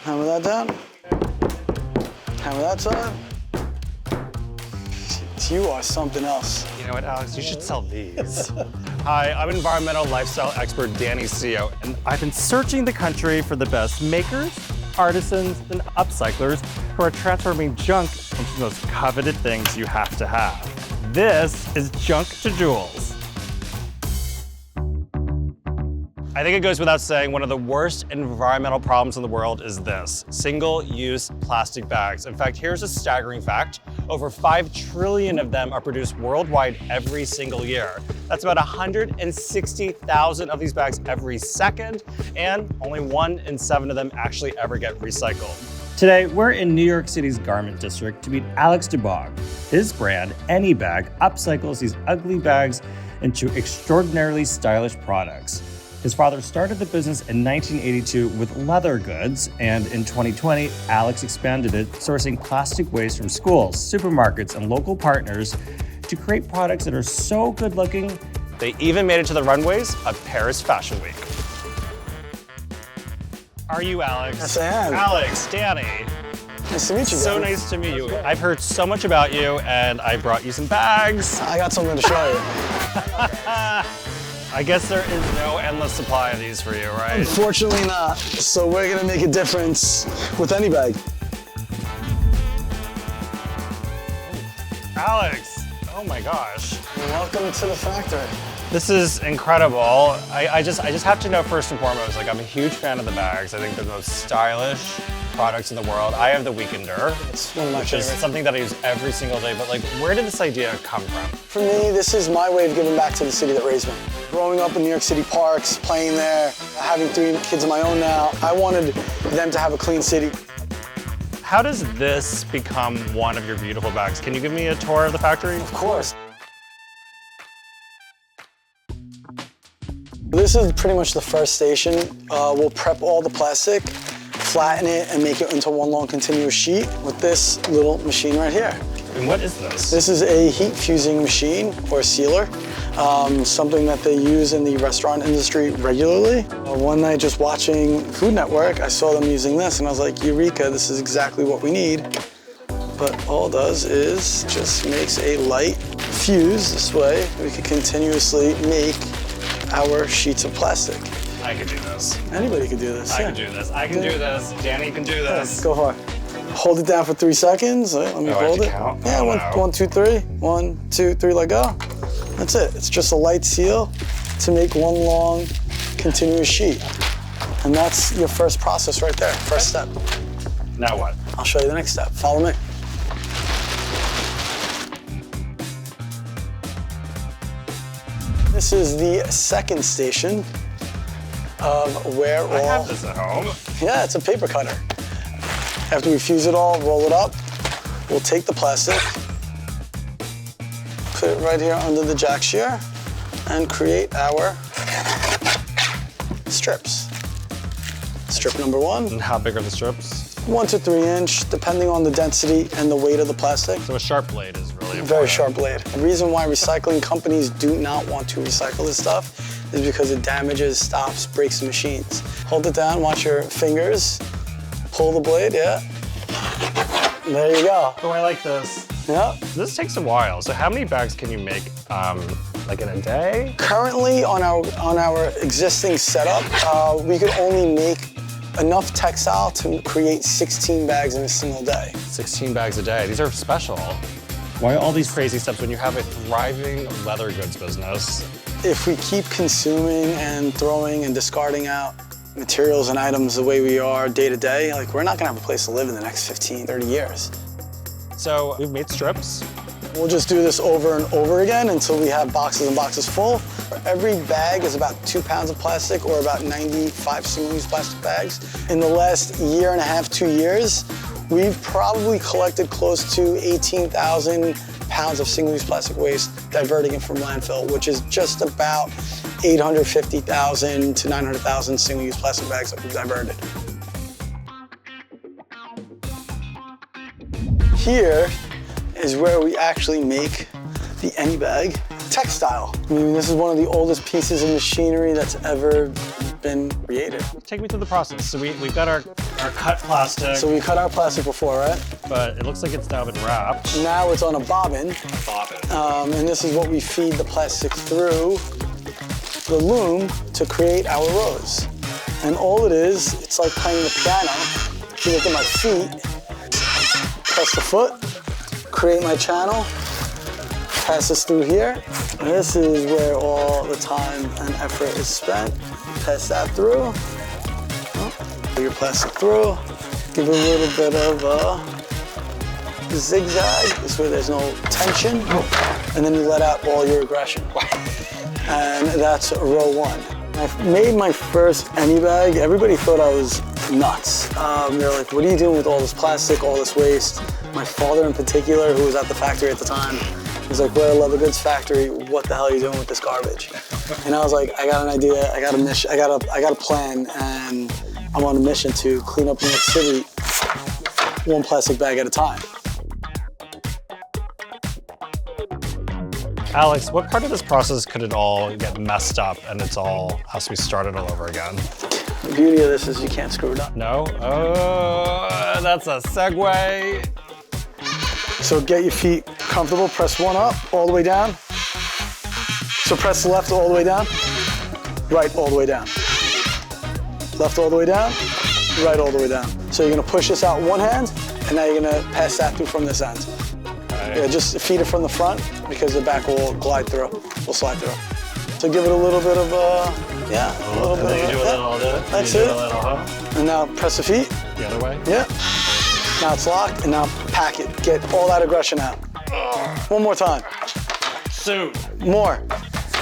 Hammer that down. Hammer that side. You are something else. You know what, Alex? You should sell these. Hi, I'm environmental lifestyle expert Danny Seo, and I've been searching the country for the best makers, artisans, and upcyclers who are transforming junk into the most coveted things you have to have. This is Junk to Jewels. I think it goes without saying, one of the worst environmental problems in the world is this: single-use plastic bags. In fact, here's a staggering fact. Over 5 trillion of them are produced worldwide every single year. That's about 160,000 of these bags every second, and only 1 in 7 of them actually ever get recycled. Today, we're in New York City's garment district to meet ANYBAG. His brand, ANYBAG, upcycles these ugly bags into extraordinarily stylish products. His father started the business in 1982 with leather goods, and in 2020, Alex expanded it, sourcing plastic waste from schools, supermarkets, and local partners to create products that are so good looking, they even made it to the runways of Paris Fashion Week. Are you Alex? Yes, I am. Alex, Danny. Nice to meet you, So Danny. nice to meet you. I've heard so much about you, and I brought you some bags. I got something to show you. I guess there is no endless supply of these for you, right? Unfortunately not. So we're gonna make a difference with ANYBAG. Alex, oh my gosh. Welcome to the factory. This is incredible. I just have to know first and foremost, like, I'm a huge fan of the bags. I think they're the most stylish products in the world. I have the Weekender, It's one of my which is favorites. something that I use every single day, but like, where did this idea come from? For me, this is my way of giving back to the city that raised me. Growing up in New York City parks, playing there, having 3 kids of my own now, I wanted them to have a clean city. How does this become one of your beautiful bags? Can you give me a tour of the factory? Of course. This is pretty much the first station. We'll prep all the plastic, flatten it, and make it into one long continuous sheet with this little machine right here. And what is this? This is a heat fusing machine or sealer, something that they use in the restaurant industry regularly. One night just watching Food Network, I saw them using this and I was like, Eureka, this is exactly what we need. But all it does is just makes a light fuse. This way we can continuously make our sheets of plastic. I could do this. Anybody could do this. I can do this. I can do this. Danny can do this. Go hard. Hold it down for 3 seconds. Let me Oh, I have hold to it. count? Yeah, Oh, one, no. 1, 2, 3. 1, 2, 3, let go. That's it. It's just a light seal to make one long continuous sheet. And that's your first process right there, first step. Now what? I'll show you the next step. Follow me. This is the second station of where I have this at home. Yeah, it's a paper cutter. After we fuse it all, roll it up, we'll take the plastic, put it right here under the jack shear, and create our strips. Strip number 1, And how big are the strips? 1 to 3 inch, depending on the density and the weight of the plastic. So a sharp blade is really important. Very sharp blade. The reason why recycling companies do not want to recycle this stuff is because it damages, stops, breaks the machines. Hold it down, watch your fingers, pull the blade, yeah. There you go. Oh, I like this. Yeah. This takes a while. So how many bags can you make, like in a day? Currently on our existing setup, we could only make enough textile to create 16 bags in a single day. 16 bags a day. These are special. Why all these crazy steps when you have a thriving leather goods business? If we keep consuming and throwing and discarding out materials and items the way we are day to day, like, we're not gonna have a place to live in the next 15, 30 years. So we've made strips. We'll just do this over and over again until we have boxes and boxes full. Every bag is about 2 pounds of plastic, or about 95 single-use plastic bags. In the last year and a half, 2 years, we've probably collected close to 18,000 pounds of single-use plastic waste, diverting it from landfill, which is just about 850,000 to 900,000 single-use plastic bags that we've diverted. Here is where we actually make the ANYBAG textile. I mean, this is one of the oldest pieces of machinery that's ever been created. Take me through the process. So we've got our Our cut plastic. So we cut our plastic before, right? But it looks like it's now been wrapped. Now it's on a bobbin. And this is what we feed the plastic through the loom to create our rose. And all it is, it's like playing the piano. If you look at my feet, press the foot, create my channel, pass this through here. And this is where all the time and effort is spent. Pass that through. Put your plastic through. Give it a little bit of a zigzag. This way there's no tension. And then you let out all your aggression. And that's row one. I made my first ANYBAG. Everybody thought I was nuts. They're like, what are you doing with all this plastic, all this waste? My father in particular, who was at the factory at the time, was like, we're a leather goods factory. What the hell are you doing with this garbage? And I was like, I got an idea. I got a mission. I got a plan, and I'm on a mission to clean up New York City one plastic bag at a time. Alex, what part of this process could it all get messed up and it's all has to be started all over again? The beauty of this is you can't screw it up. No? Oh, that's a segue. So get your feet comfortable, press one up, all the way down. So press left all the way down, right all the way down. Left all the way down, right all the way down. So you're gonna push this out one hand, and now you're gonna pass that through from this end. Yeah, just feed it from the front because the back will glide through, will slide through. So give it a little bit of, yeah, a little bit of that. That's it. And now press the feet. The other way? Yeah. Now it's locked, and now pack it. Get all that aggression out. One more time. Soon. More.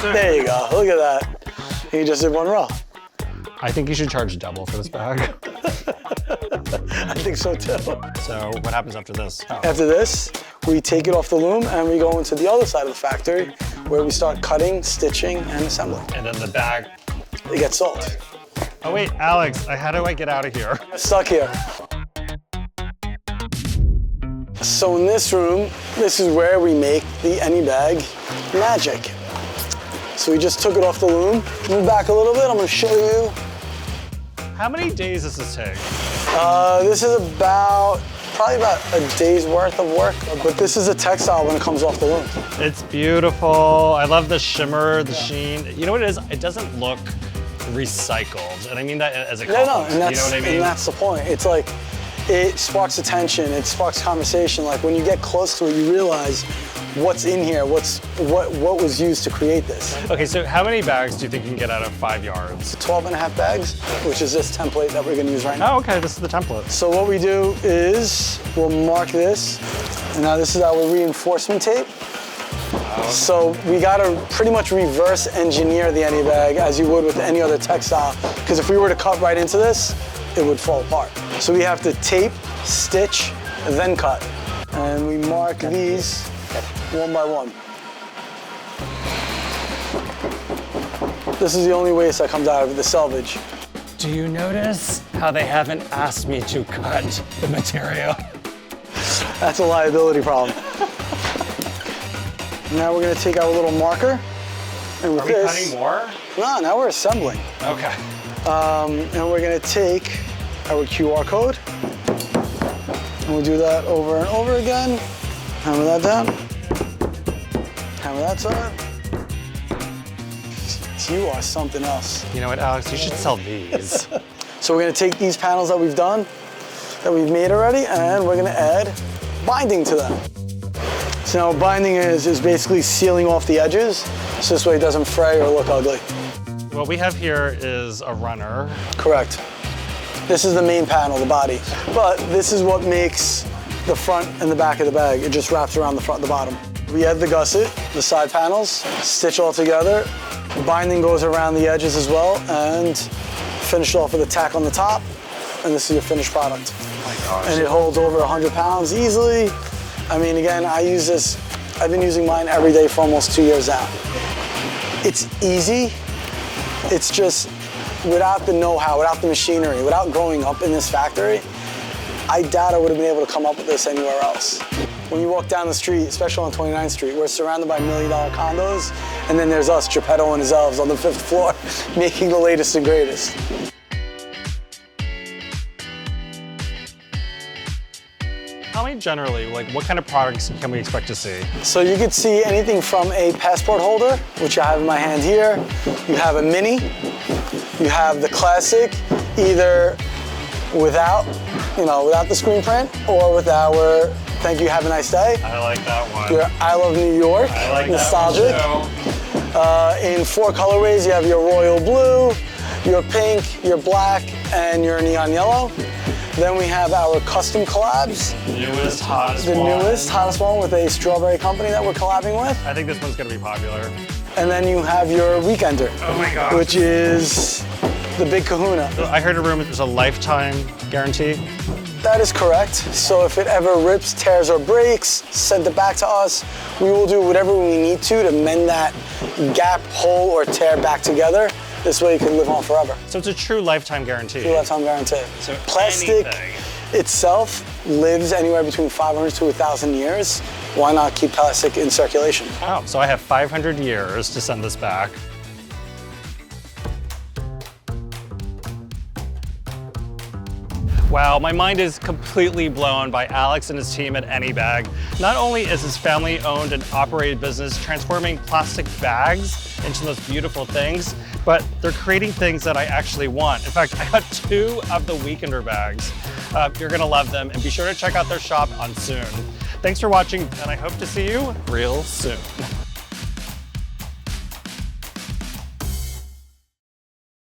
Soon. There you go. Look at that. You just did one row. I think you should charge double for this bag. I think so too. So what happens after this? Oh. After this, we take it off the loom and we go into the other side of the factory where we start cutting, stitching, and assembling. And then the bag. It gets sold. Oh wait, Alex, how do I get out of here? Stuck here. So in this room, this is where we make the ANYBAG magic. So we just took it off the loom. Move back a little bit, I'm gonna show you. How many days does this take? This is probably about a day's worth of work, but this is a textile when it comes off the loom. It's beautiful. I love the shimmer, the sheen. You know what it is? It doesn't look recycled. And I mean that as a compliment. No, and you know what I mean? And that's the point. It's like, it sparks attention, it sparks conversation. Like when you get close to it, you realize what's in here, what was used to create this. Okay, so how many bags do you think you can get out of 5 yards? 12.5 bags, which is this template that we're gonna use right now. Oh, okay, this is the template. So what we do is, we'll mark this, and now this is our reinforcement tape. So we gotta pretty much reverse engineer the ANYBAG as you would with any other textile, because if we were to cut right into this, it would fall apart. So we have to tape, stitch, then cut. And we mark these one by one. This is the only waste that comes out of the selvage. Do you notice how they haven't asked me to cut the material? That's a liability problem. Now we're gonna take our little marker, and with Are we cutting more? No, now we're assembling. Okay. And we're gonna take our QR code, and we'll do that over and over again. Hammer that down. Hammer that side. You are something else. You know what, Alex? You should sell these. So we're gonna take these panels that we've done, that we've made already, and we're gonna add binding to them. So now binding is basically sealing off the edges, so this way it doesn't fray or look ugly. What we have here is a runner. Correct. This is the main panel, the body. But this is what makes the front and the back of the bag. It just wraps around the front and the bottom. We add the gusset, the side panels, stitch all together. Binding goes around the edges as well, and finish off with a tack on the top, and this is your finished product. Oh my gosh. And it holds over 100 pounds easily. I mean, again, I use this, I've been using mine every day for almost 2 years now. It's easy, it's just, without the know-how, without the machinery, without growing up in this factory, I doubt I would have been able to come up with this anywhere else. When you walk down the street, especially on 29th Street, we're surrounded by $1 million condos, and then there's us, Geppetto and his elves, on the 5th floor, making the latest and greatest. tell me generally, like what kind of products can we expect to see? So you could see anything from a passport holder, which I have in my hand here. You have a mini. You have the classic, either without the screen print or with our "Thank you, have a nice day." I like that one. Your "I love New York," I like nostalgic. That one too. In 4 colorways, you have your royal blue, your pink, your black, and your neon yellow. Then we have our custom collabs. Newest, hottest The one. newest, hottest one with a strawberry company that we're collabing with. I think this one's gonna be popular. And then you have your weekender, Oh my gosh. which is the big kahuna. I heard a rumor there's a lifetime guarantee. That is correct. So if it ever rips, tears, or breaks, send it back to us. We will do whatever we need to mend that gap, hole, or tear back together. This way you can live on forever. So it's a true lifetime guarantee. True lifetime guarantee. So Plastic anything. itself lives anywhere between 500 to 1,000 years. Why not keep plastic in circulation? Oh, so I have 500 years to send this back. Wow, my mind is completely blown by Alex and his team at ANYBAG. Not only is his family-owned and operated business transforming plastic bags into those beautiful things, but they're creating things that I actually want. In fact, I got 2 of the Weekender bags. You're gonna love them, and be sure to check out their shop on Soon. Thanks for watching, and I hope to see you real soon.